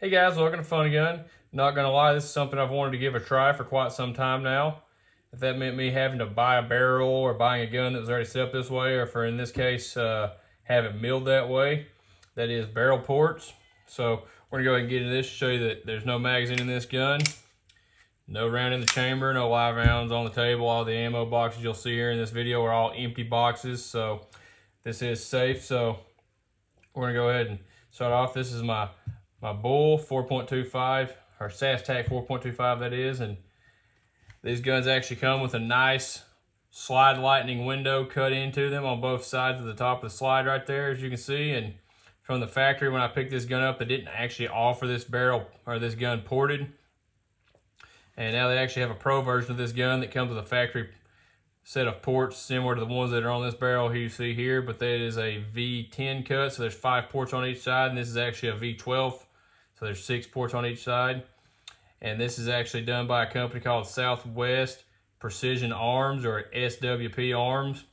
Hey guys, welcome to FunNGun. Not gonna lie, this is something I've wanted to give a try for quite some time now. If that meant me having to buy a barrel or buying a gun that was already set up this way, or for in this case, have it milled that way, that is barrel ports. So we're gonna go ahead and get into this, show you that there's no magazine in this gun, no round in the chamber, no live rounds on the table. All the ammo boxes you'll see here in this video are all empty boxes, so this is safe. So we're gonna go ahead and start off. This is my Bul 4.25, or SAS Tac 4.25 that is, and these guns actually come with a nice slide lightning window cut into them on both sides of the top of the slide right there, as you can see. And from the factory, when I picked this gun up, they didn't actually offer this barrel or this gun ported, and now they actually have a pro version of this gun that comes with a factory set of ports similar to the ones that are on this barrel you see here, but that is a V10 cut, so there's 5 ports on each side, and this is actually a V12, so there's 6 ports on each side. And this is actually done by a company called Southwest Precision Arms, or SWP Arms,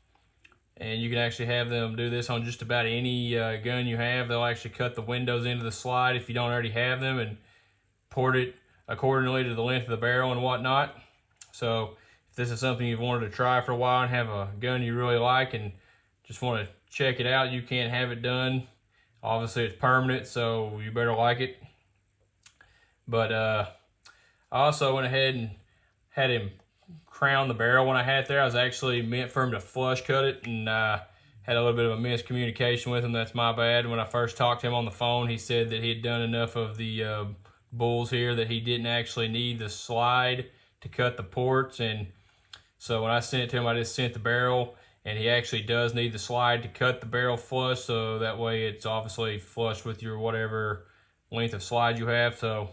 and you can actually have them do this on just about any gun you have. They'll actually cut the windows into the slide if you don't already have them, and port it accordingly to the length of the barrel and whatnot. So if this is something you've wanted to try for a while and have a gun you really like and just want to check it out, you can have it done. Obviously it's permanent, so you better like it. But I also went ahead and had him crown the barrel when I had it there. I was actually meant for him to flush cut it, and had a little bit of a miscommunication with him. That's my bad. When I first talked to him on the phone, he said that he had done enough of the Buls here that he didn't actually need the slide to cut the ports. And so when I sent it to him, I just sent the barrel, and he actually does need the slide to cut the barrel flush, so that way it's obviously flush with your whatever length of slide you have. So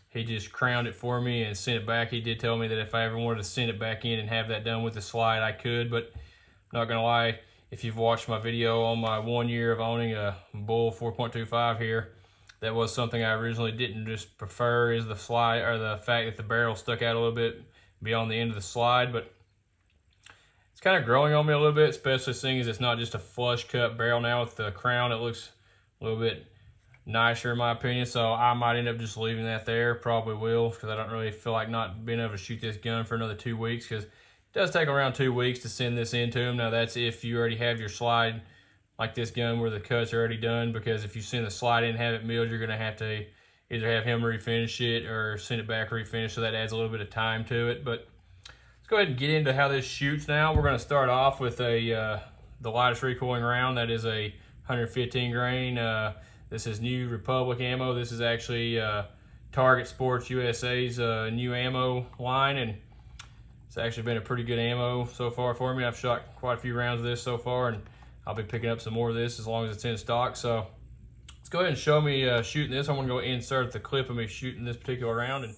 he just crowned it for me and sent it back. He did tell me that if I ever wanted to send it back in and have that done with the slide, I could, but I'm not gonna lie, if you've watched my video on my 1 year of owning a Bul 4.25 here, that was something I originally didn't just prefer, is the slide, or the fact that the barrel stuck out a little bit beyond the end of the slide. But it's kind of growing on me a little bit, especially seeing as it's not just a flush cut barrel now with the crown. It looks a little bit nicer in my opinion, so I might end up just leaving that there. Probably will, because I don't really feel like not being able to shoot this gun for another 2 weeks, because it does take around 2 weeks to send this into him. Now that's if you already have your slide like this gun where the cuts are already done, because if you send the slide in and have it milled, you're going to have to either have him refinish it or send it back refinished, so that adds a little bit of time to it. But let's go ahead and get into how this shoots now. We're going to start off with the lightest recoiling round. That is a 115 grain. This is New Republic ammo. This is actually Target Sports USA's new ammo line, and it's actually been a pretty good ammo so far for me. I've shot quite a few rounds of this so far, and I'll be picking up some more of this as long as it's in stock. So let's go ahead and show me shooting this. I'm going to go insert the clip of me shooting this particular round. And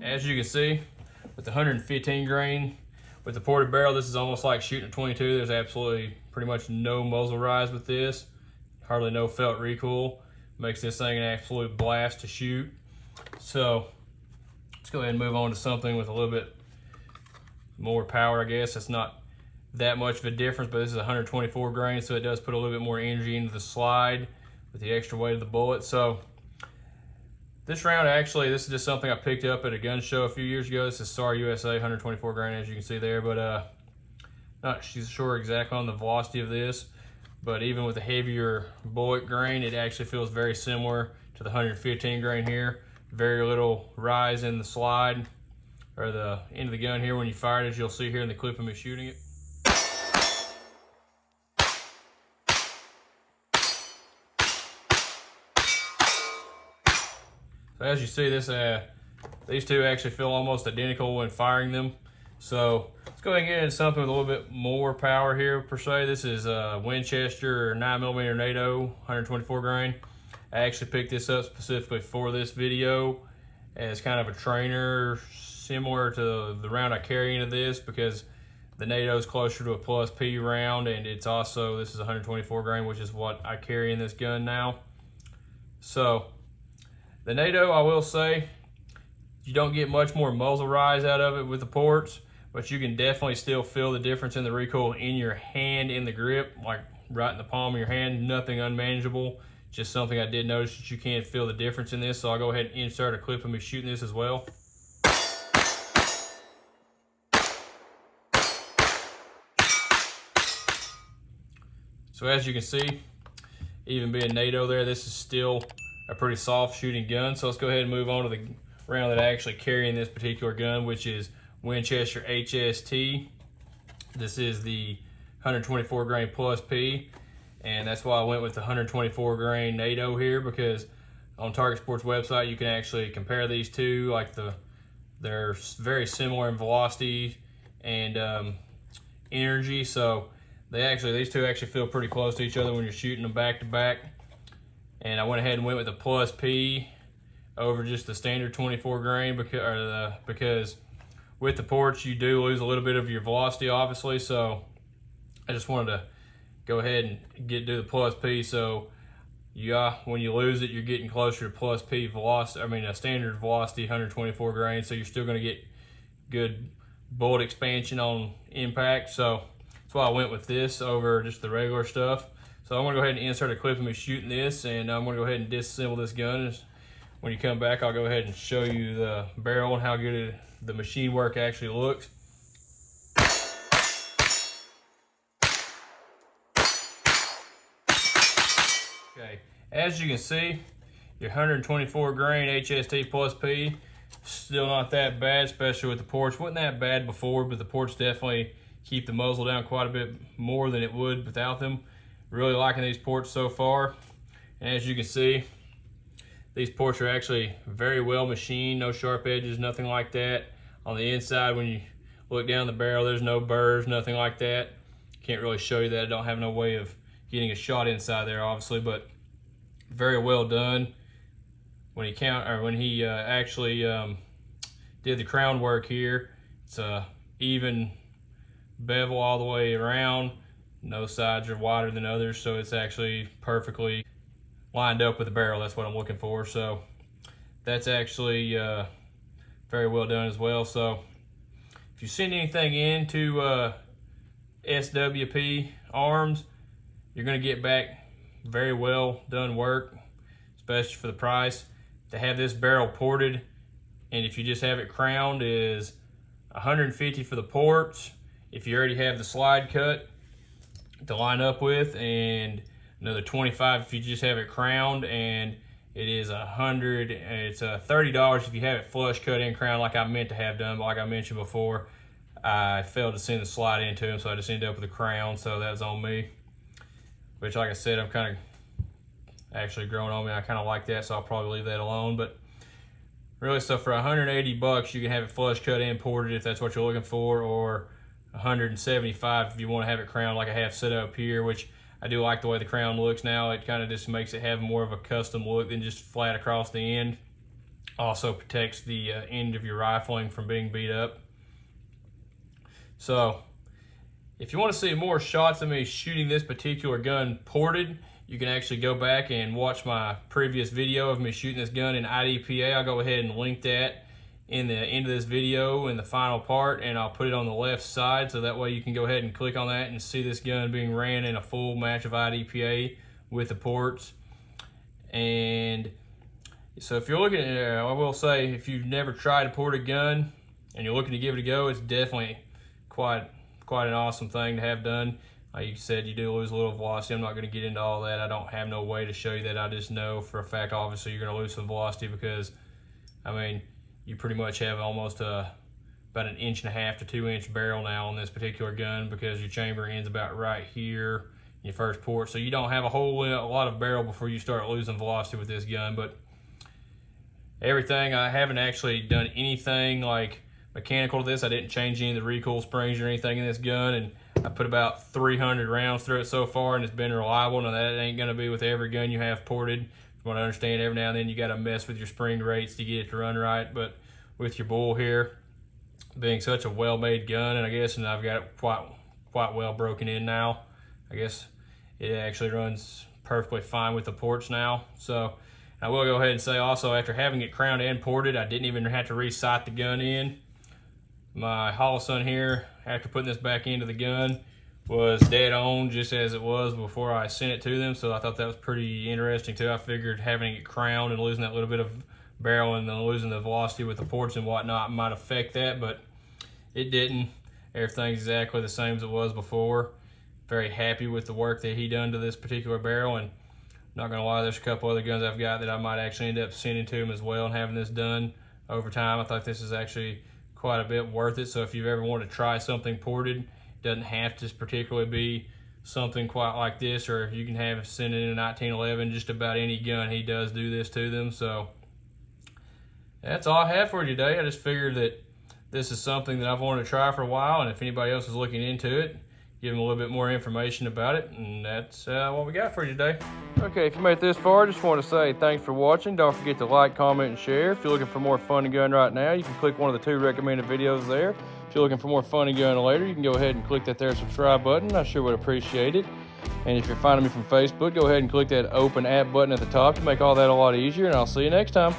as you can see, with the 115 grain, with the ported barrel, this is almost like shooting a 22. There's absolutely pretty much no muzzle rise with this. Hardly no felt recoil. Makes this thing an absolute blast to shoot. So let's go ahead and move on to something with a little bit more power, I guess. It's not that much of a difference, but this is 124 grain, so it does put a little bit more energy into the slide with the extra weight of the bullet. So this round, actually, this is just something I picked up at a gun show a few years ago. This is SAR USA, 124 grain, as you can see there, but not sure exactly on the velocity of this, but even with a heavier bullet grain, it actually feels very similar to the 115 grain here. Very little rise in the slide, or the end of the gun here when you fire it, as you'll see here in the clip of me shooting it. So as you see, these two actually feel almost identical when firing them. So let's go ahead and get into something with a little bit more power here per se. This is Winchester 9mm NATO 124 grain. I actually picked this up specifically for this video as kind of a trainer, similar to the round I carry into this, because the NATO is closer to a plus P round, and it's also, this is 124 grain, which is what I carry in this gun now. So The NATO, I will say, you don't get much more muzzle rise out of it with the ports, but you can definitely still feel the difference in the recoil in your hand, in the grip, like right in the palm of your hand. Nothing unmanageable, just something I did notice that you can feel the difference in this. So I'll go ahead and insert a clip of me shooting this as well. So as you can see, even being NATO there, this is still a pretty soft shooting gun. So let's go ahead and move on to the round that I actually carry in this particular gun, which is Winchester HST. This is the 124 grain plus P, and that's why I went with the 124 grain NATO here, because on Target Sports website you can actually compare these two. Like they're very similar in velocity and energy, so these two actually feel pretty close to each other when you're shooting them back to back. And I went ahead and went with the plus P over just the standard 24 grain because with the ports you do lose a little bit of your velocity, obviously. So I just wanted to go ahead and do the plus P. So when you lose it, you're getting closer to plus P velocity. I mean a standard velocity 124 grain. So you're still going to get good bullet expansion on impact. So that's why I went with this over just the regular stuff. So I'm going to go ahead and insert a clip of me shooting this, and I'm going to go ahead and disassemble this gun. When you come back, I'll go ahead and show you the barrel and how good the machine work actually looks. Okay, as you can see, your 124 grain HST plus P, still not that bad, especially with the ports. Wasn't that bad before, but the ports definitely keep the muzzle down quite a bit more than it would without them. Really liking these ports so far. And as you can see, these ports are actually very well machined, no sharp edges, nothing like that. On the inside, when you look down the barrel, there's no burrs, nothing like that. Can't really show you that. I don't have no way of getting a shot inside there, obviously, but very well done. When he actually did the crown work here, it's a even bevel all the way around. No sides are wider than others, so it's actually perfectly lined up with the barrel. That's what I'm looking for. So that's actually very well done as well. So if you send anything into SWP Arms, you're going to get back very well done work, especially for the price. To have this barrel ported, and if you just have it crowned, is $150 for the ports. If you already have the slide cut to line up with, and another $25 if you just have it crowned, and it is it's $30 if you have it flush cut and crowned like I meant to have done. But like I mentioned before, I failed to send the slide into him, so I just ended up with a crown, so that's on me. Which, like I said, I'm kind of actually growing on me. I kind of like that, so I'll probably leave that alone. But really, so for $180, you can have it flush cut and ported if that's what you're looking for, or $175 if you want to have it crowned like I have set up here, which I do like the way the crown looks now. It kind of just makes it have more of a custom look than just flat across the end. Also protects the end of your rifling from being beat up. So if you want to see more shots of me shooting this particular gun ported, you can actually go back and watch my previous video of me shooting this gun in IDPA. I'll go ahead and link that in the end of this video in the final part, and I'll put it on the left side, so that way you can go ahead and click on that and see this gun being ran in a full match of IDPA with the ports. And so if you're looking at, I will say, if you've never tried to port a gun and you're looking to give it a go, it's definitely quite an awesome thing to have done. Like you said, you do lose a little velocity. I'm not going to get into all that. I don't have no way to show you that. I just know for a fact, obviously, you're going to lose some velocity because, I mean, you pretty much have almost about an 1.5 to 2 inch barrel now on this particular gun, because your chamber ends about right here in your first port. So you don't have a lot of barrel before you start losing velocity with this gun. But everything, I haven't actually done anything like mechanical to this. I didn't change any of the recoil springs or anything in this gun, and I put about 300 rounds through it so far, and it's been reliable. Now that ain't going to be with every gun you have ported. From what I understand, every now and then you got to mess with your spring rates to get it to run right. But with your Bul here, being such a well-made gun, and I've got it quite well broken in now. I guess it actually runs perfectly fine with the ports now. So I will go ahead and say also, after having it crowned and ported, I didn't even have to re-sight the gun in. My Holosun here, after putting this back into the gun, was dead on just as it was before I sent it to them, so I thought that was pretty interesting too. I figured having it crowned and losing that little bit of barrel and then losing the velocity with the ports and whatnot might affect that, but it didn't. Everything's exactly the same as it was before. Very happy with the work that he done to this particular barrel, and not gonna lie, there's a couple other guns I've got that I might actually end up sending to him as well and having this done over time. I thought this is actually quite a bit worth it. So if you've ever wanted to try something ported, it doesn't have to particularly be something quite like this, or if you can have send in a 1911, just about any gun, he does do this to them. So that's all I have for you today. I just figured that this is something that I've wanted to try for a while, and if anybody else is looking into it, give them a little bit more information about it, and that's what we got for you today. Okay, if you made it this far, just want to say thanks for watching. Don't forget to like, comment, and share. If you're looking for more FunNGun right now, you can click one of the 2 recommended videos there. If you're looking for more FunNGun later, you can go ahead and click that there subscribe button. I sure would appreciate it. And if you're finding me from Facebook, go ahead and click that open app button at the top to make all that a lot easier, and I'll see you next time.